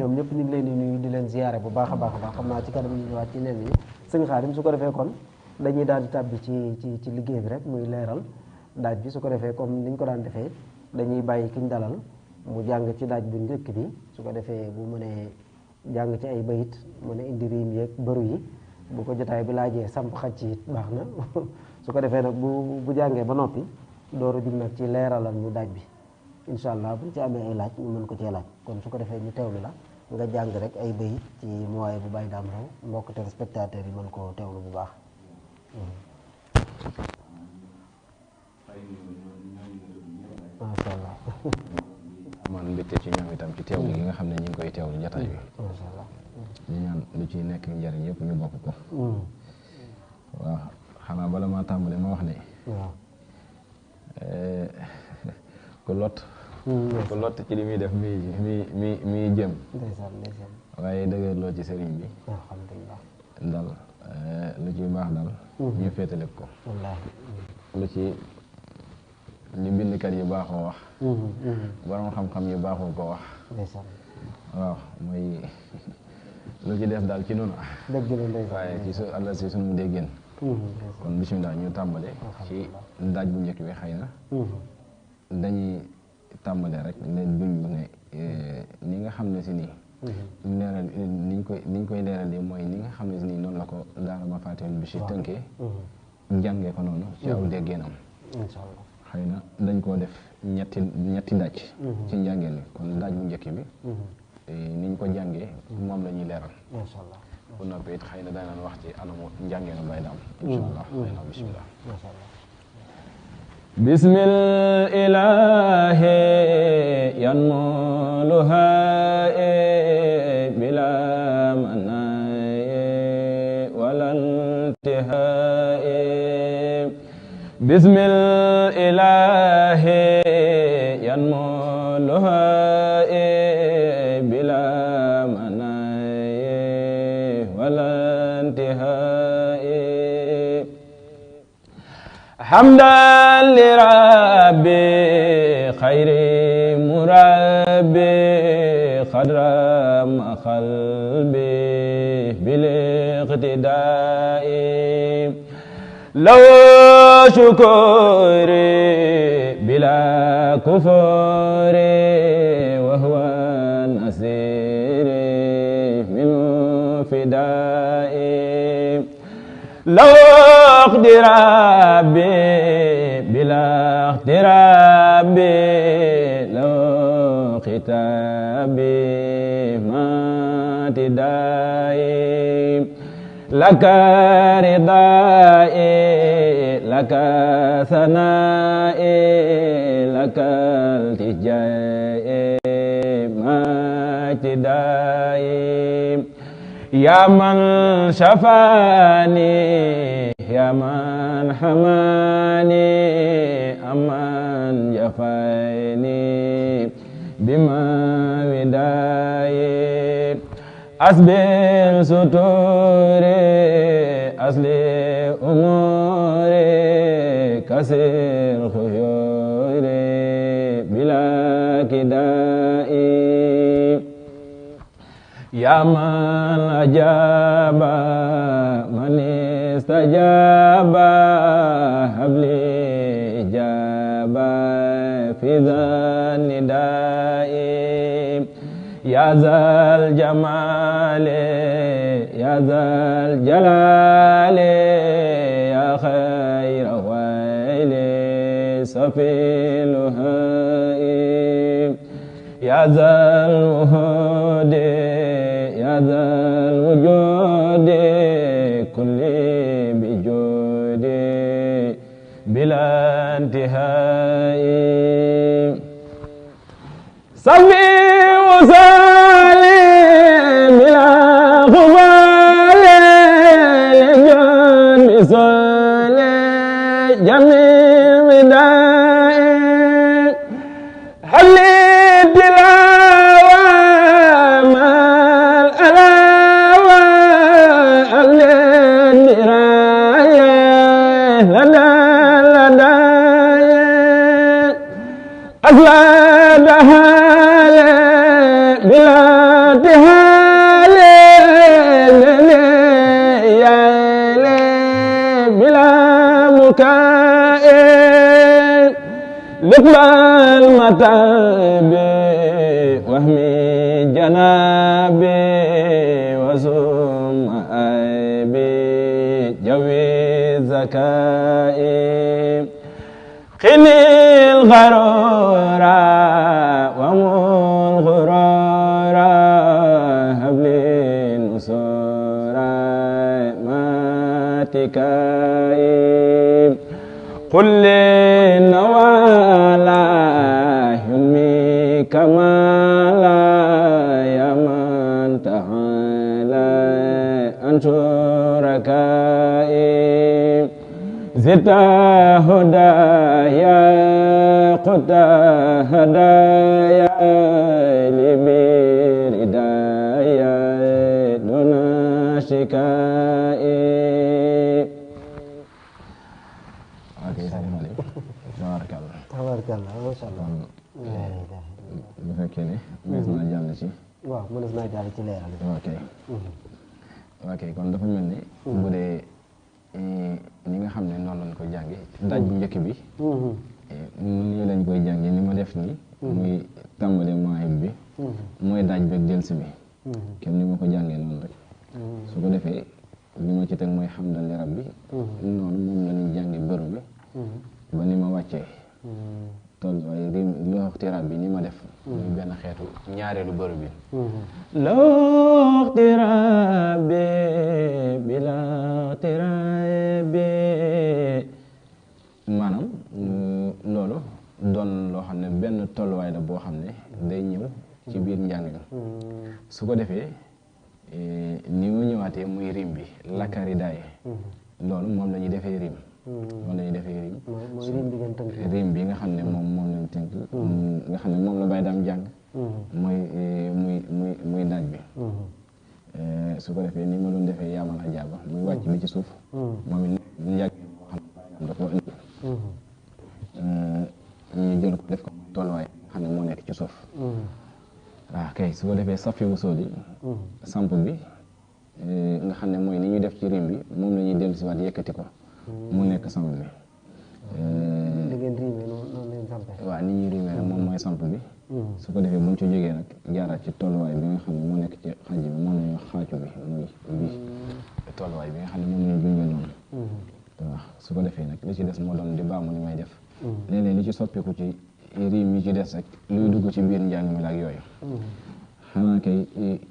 ñoom ñëpp ñu ngi leen di nuyu di leen ziyaare bu baax a baax xam naa ci kanam ñu ñëwaat ci nen yi sëñ Xaadim su ko defee kon dañuy daal di tàbbi ci liggéey bi rek muy leeral daaj bi su ko defee comme niñ ko daan defee dañuy bàyyi kiñ dalal mu jàng ci daaj bu njëkk bi su ko defee bu mënee jàng ci ay bayit mën a indi riim yeeg bëru yi bu ko jotaay bi laajee samp xaj ci it baax na su ko defee nag bu jàngee ba noppi door a jug nag ci leeralal ñu daaj bi incha allah buñ ci amee ay laaj ñu mën ko cee laaj kon su ko defee ñu teewlu la nga jàng rek ay bayit ci mooy bu Baye Dame Raw mbokk téléspectateurs yi mën koo teewlu bu baax. macha allah. man mbégte ci ñoom itam ci teewlu gi nga xam ne ñu ngi koy teewlu jotaay bi. macha allah. ñu ñaan lu ci nekk njariñ yëpp ñu bokk ko. waaw xanaa bala maa tàmbale ma wax ne. waaw. ku lot ci li muy def mi jëm. ndeysaan ndeysaan. waaye dëgërloo ci sëriñ bi. alhamdulilah. dal lu ci baax dal. ñu féetale ko. wallaahi. lu ci li bindkat yu baaxoo wax. borom xam-xam yu baaxoo ko wax. ndeysaan. waaw mooy lu ci def daal ci noonu. dëgg la ndeysaan. waaye ci su àll si sunu déggéen. kon bisimilah ñu tàmbale. ci daaj bu njëkk bi xëy na. dañuy tàmbale rek ne duñ ne ni nga xam ne si nii. leeral niñ koy leeralee mooy ni nga xam ne si nii noonu la ko daara ma fàtteel bi si tënkee. jàngee ko noonu ci aw déggéenam. incha allah. xëy na dañ koo def ñetti daaj. ci njàngeen bi kon daaj bu njëkk bi. niñ ko jàngee moom la ñuy leeral. incha allah. bu noppee it xëy na danañ wax ci anamu njàngeenu Baye Dame. incha allah xëy na bisimilah. macha allah. bismil ilaahi yanmuluha bila manaayi wala intihaayi bismil ilaahi yanmuluha bila manaayi wala intihaayi hamdan li rabbi khayri murabbi khadram qalbi bil iqtidai law shukuri bila kufuri wa huwa nasiri min fidai law اقترابي بلا اقترابي لو ختابي ما تداي لك رضائي لك ثنائي لك التجائي ما تداي يا من شفاني يا من حماني أمن جفاني بما وداي أسبل ستوري أصلي أموري كسر خيوري بلا كدائي يا من أجاب من استجاب هب لي إجابة في ذا النداء يا ذا الجمال يا ذا الجلال يا خير ويل صفي الهاء يا ذا الوهود يا ذا الوجود كل بجود بلا انتهاء صفي وسلم بلا غبار لجن بصل جميع وداء هل التلاوة ما الألاوة هل الدراية لدى أزلادها بلا لقب المتاب وهمي جنابي وزم أبي جوي زكائي خني الغرور ومن غرور هبلي نصور ما تكائي قل للنوالا يلمي كمالا يا من تعالى عن شركائي زدت هدايا قد هدايا لبير هدايا دون شكائي. tabaarkalla macha allah. bu fekkee ne mënees naa jàll ci. waaw mënees naa jàll ci leeral. ok kon dafa mel ni. bu dee ñi nga xam ne noonu lañ ko jànge daaj bu njëkk bi. nii lañ koy jànge ni ma def nii. muy tàmbale maayib bi. mooy daaj beeg delsi bi. kenn ni ma ko jàngee noonu rek. su ko defee li ma ci teg mooy hamdan li rabbi. noonu moom la ñuy jànge bëru bi. ba ni ma wàccee. toll waaye looxtiraab bi ni ma def muy benn xeetu ñaareelu bëru bi looxtiraab bi looxtiraab bi maanaam loolu doon loo xam ne benn tolluwaay la boo xam ne day ñëw ci biir njàng mi su ko defee ni mu ñëwaatee muy rim bi lakkari daaye loolu moom la ñuy defee rim moom la ñuy defee rim mooy rim bi ngeen tënk. rim bi nga xam ne moom lañ tënk nga xam ne moom la Baye Dame jàng muy daaj bi su ko defee ni ma doon defee yaamal a jaaba muy wàcc bi ci suuf moom it njàng boo xam ne da ko indi ñu jël ko def ko tolluwaay nga xam ne moo nekk ci suuf waaw kay su ko defee safi wu sooli samp bi nga xam ne mooy ni ñuy def ci rim bi moom la ñuy dellu si waat yëkkati ko mu nekk samp bi. li ngeen riimee noonu leen sampee. waaw ni ñuy riimee rek moom mooy samp bi. su ko defee bu ñu ci jógee nag jaaraat ci tolluwaay bi nga xam ne moo nekk ci xaj bi moom la ñuy wax xaacu bi muy bii tolluwaay bi nga xam ne moom la ñuy junjee noonu. waaw su ko defee nag li ci des moo doon di baamu li may def. léeg-léeg li ci soppiku ci riim yi ci des rek luy dugg ci biir njàng mi la ak yooyu. xanaa kay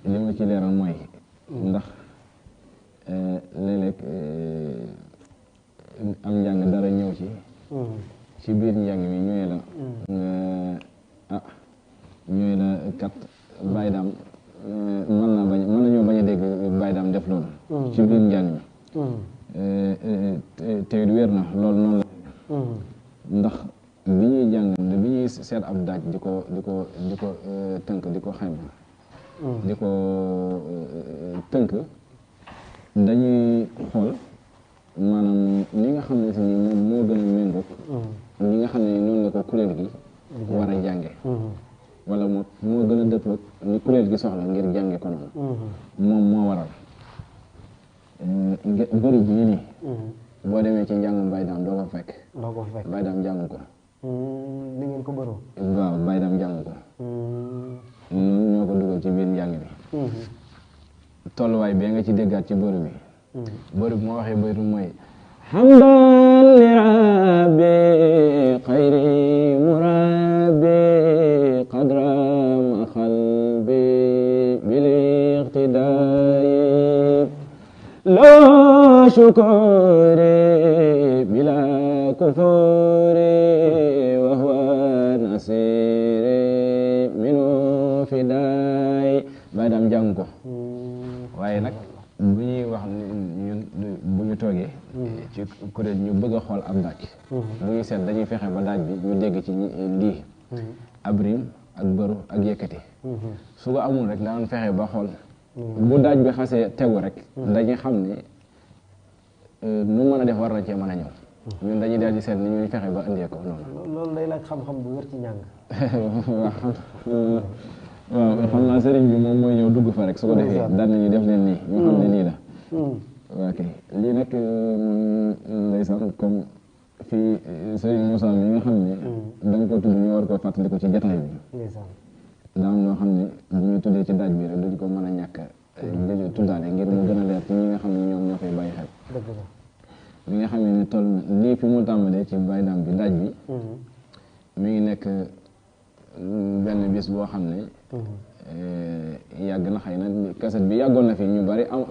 li ma ci leeral mooy. ndax léeg-léeg am njàng dara ñëw ci biir njàng mi ñooy la ñooy la kat Baye Dame mën nañoo bañ a dégg Baye Dame def loolu ci biir njàng mi te wér na loolu noonu la ndax bi ñuy jàng bi ñuy seet ab daaj di ko tënk di ko xayma di ko tënk dañuy xool maanaam ni nga xam ne si ni moom moo gën a méngoog ñi nga xam ne noonu la ko kuréel gi war a jànge wala moo gën a dëppoog ni kuréel gi soxla ngir jànge ko noonu moom moo waral bëri bii nii boo demee ci njàngum Baye Dame doo ko fekk Baye Dame jàng ko ni ngeen ko bëroo waaw Baye Dame jàng ko ñun ñoo ko dugal ci biir njàng bi tolluwaay bee nga ci déggaat ci bëru bi bëru bi moo waxee bëru mooy hamdan li rabbi xayri murabbi qadram qalbi bil iqtidaayi loo shukuri bila kufuri wa huwa nasiri minu fidaay Baye Dame jàng ko waaye nag bu ñuy wax ñun bu ñu toogee ci kuréel ñu bëgg a xool ab daaj bu ñuy seet dañuy fexe ba daaj bi ñu dégg ci lii ab rim ak bëru ak yëkkati su ko amul rek daan fexe ba xool bu daaj bi xasee tegu rek dañuy xam ne nu mën a def war na cee mën a ñëw ñun dañuy daal di seet ni ñuy fexe ba indee ko noonu loolu day laaj xam-xam bu wér ci njàng waaw xam naa sëriñ bi moom mooy ñëw dugg fa rek su ko defee daan nañu def leen nii ñu xam ne nii la waa kay lii nag ndeysaan comme fii sëriñ Moussa mi nga xam ne da nga ko tudd ñu war koo fàttali ko ci jataay bi daa am loo xam ne bu ñu tuddee ci daaj bi rek duñ ko mën a ñàkk dañu tuddaale ngir mu gën a leer ci ñi nga xam ne ñoom ñoo koy bàyyi xel li nga xam ne toll lii fi mu tàmbalee ci Baye Dame bi daaj bi mi ngi nekk benn bis boo xam ne yàgg na xëy na kaset bi yàggoon na fi ñu bari am